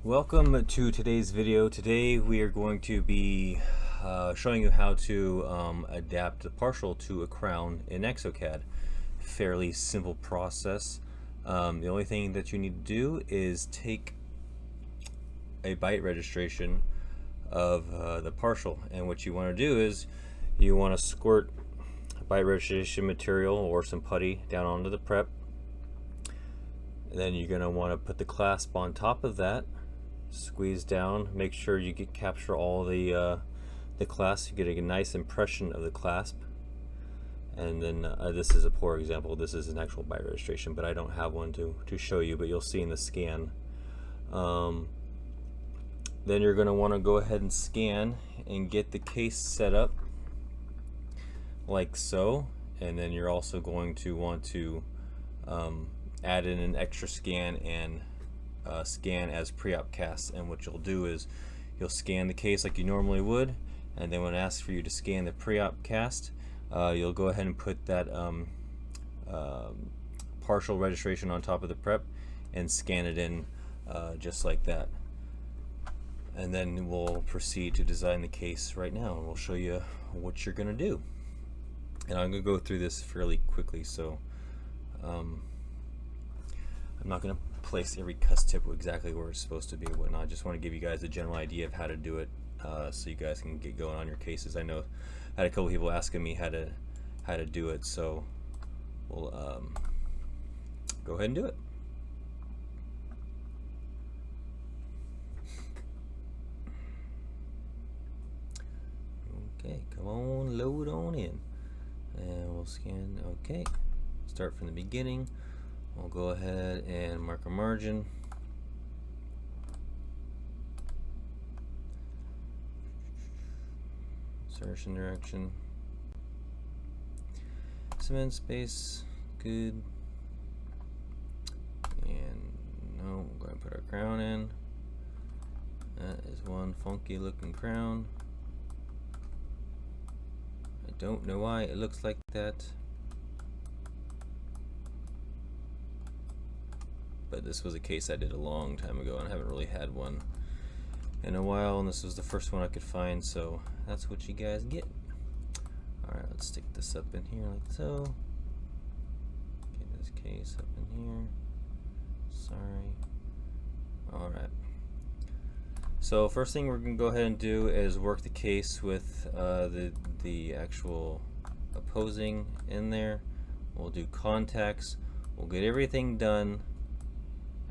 Welcome to today's video. Today we are going to be showing you how to adapt the partial to a crown in Exocad. Fairly simple process. The only thing that you need to do is take a byte registration of the partial, and what you want to do is you want to squirt byte registration material or some putty down onto the prep. Then you're going to want to put the clasp on top of that. Squeeze down, make sure you capture all the clasp. You get a nice impression of the clasp. And then this is a poor example. This is an actual byte registration, but I don't have one to show you, but you'll see in the scan. Then you're going to want to go ahead and scan and get the case set up like so. And then you're also going to want to add in an extra scan and scan as pre-op cast. And what you'll do is you'll scan the case like you normally would, and then when it asks for you to scan the pre-op cast, you'll go ahead and put that partial registration on top of the prep and scan it in just like that. And then we'll proceed to design the case right now, and we'll show you what you're gonna do. And I'm gonna go through this fairly quickly, so I'm not gonna place every cuss tip exactly where it's supposed to be and whatnot. I just want to give you guys a general idea of how to do it, so you guys can get going on your cases. I know I had a couple people asking me how to do it, so we'll go ahead and do it. Okay, come on, load on in, and we'll scan. Okay, start from the beginning. We'll go ahead and mark a margin. Insertion direction. Cement space, good. And no, we're going to put our crown in. That is one funky looking crown. I don't know why it looks like that, but this was a case I did a long time ago, and I haven't really had one in a while, and this was the first one I could find, so that's what you guys get. Alright, let's stick this up in here like so. Get this case up in here. Sorry. Alright. So first thing we're going to go ahead and do is work the case with the actual opposing in there. We'll do contacts. We'll get everything done.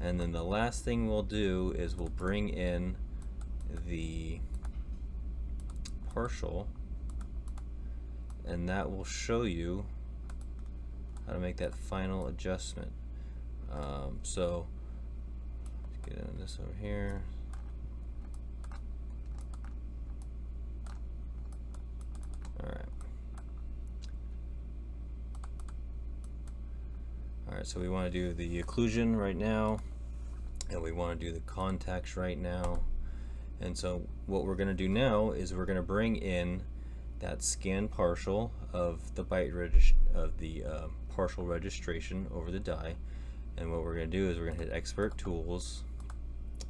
And then the last thing we'll do is we'll bring in the partial, and that will show you how to make that final adjustment. So let's get into this over here. Alright, so we want to do the occlusion right now, and we want to do the contacts right now. And so what we're going to do now is we're going to bring in that scan partial of the partial registration over the die. And what we're going to do is we're going to hit Expert Tools,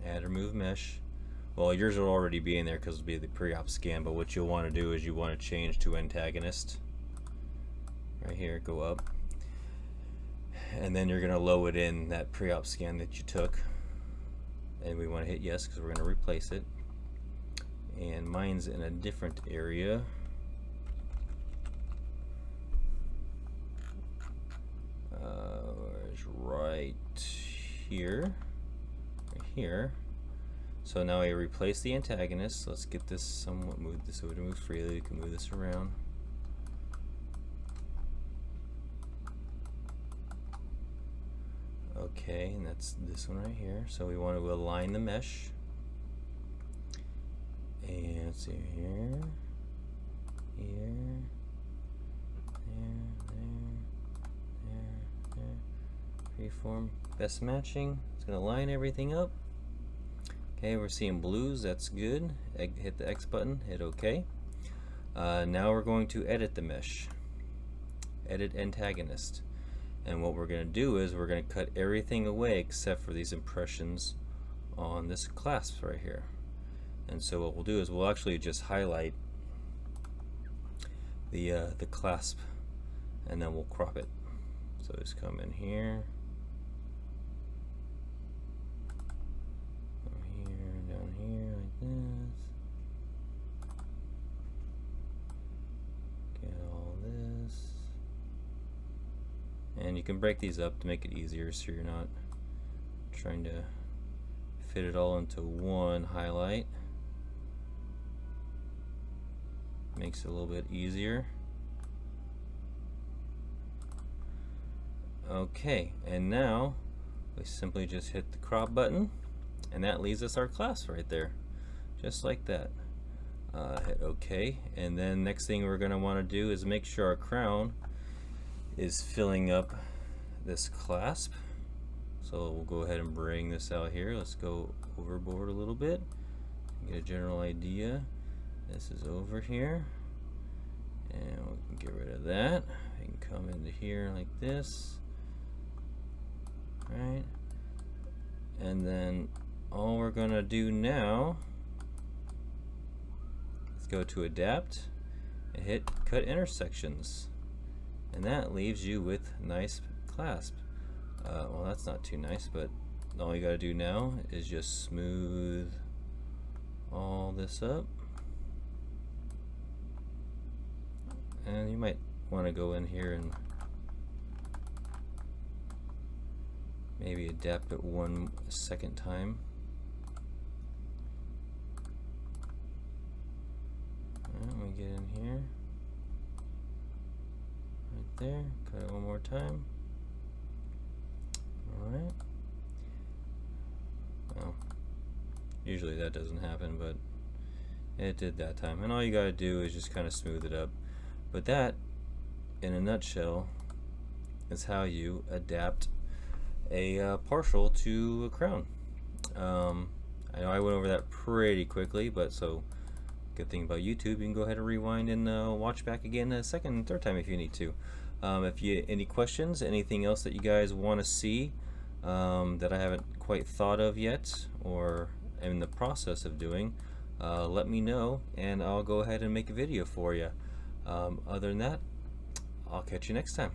Add Remove Mesh. Well, yours will already be in there because it'll be the pre-op scan, but what you'll want to do is you want to change to antagonist. Right here, go up. And then you're going to load in that pre-op scan that you took, and we want to hit yes because we're going to replace it. And mine's in a different area. It's right here. Right here. So now I replace the antagonist. Let's get this somewhat, move this over to move freely. You can move this around. Okay, and that's this one right here. So we want to align the mesh. And let's see here, there. Freeform, best matching. It's going to line everything up. Okay, we're seeing blues. That's good. Hit the X button. Hit OK. Now we're going to edit the mesh. Edit antagonist. And what we're going to do is we're going to cut everything away except for these impressions on this clasp right here. And so what we'll do is we'll actually just highlight the clasp, and then we'll crop it. So just come in here, down here like this. Get all this, and you can break these up to make it easier, so you're not trying to fit it all into one highlight. Makes it a little bit easier. Okay, and now we simply just hit the crop button, and that leaves us our clasp right there, just like that. Hit OK, and then next thing we're going to want to do is make sure our crown is filling up this clasp. So we'll go ahead and bring this out here. Let's go overboard a little bit, get a general idea. This is over here, and we can get rid of that. We can come into here like this, right? And then all we're gonna do now is go to Adapt and hit Cut Intersections, and that leaves you with nice clasp. Well, that's not too nice, but all you gotta do now is just smooth all this up. And you might want to go in here and maybe adapt it one second time. And we get in here, right there, cut it one more time. Alright. Well, usually that doesn't happen, but it did that time. And all you gotta do is just kind of smooth it up. But that, in a nutshell, is how you adapt a partial to a crown. I know I went over that pretty quickly, but so good thing about YouTube, you can go ahead and rewind and watch back again a second and third time if you need to. If you any questions, anything else that you guys want to see that I haven't quite thought of yet or am in the process of doing, let me know and I'll go ahead and make a video for you. Other than that, I'll catch you next time.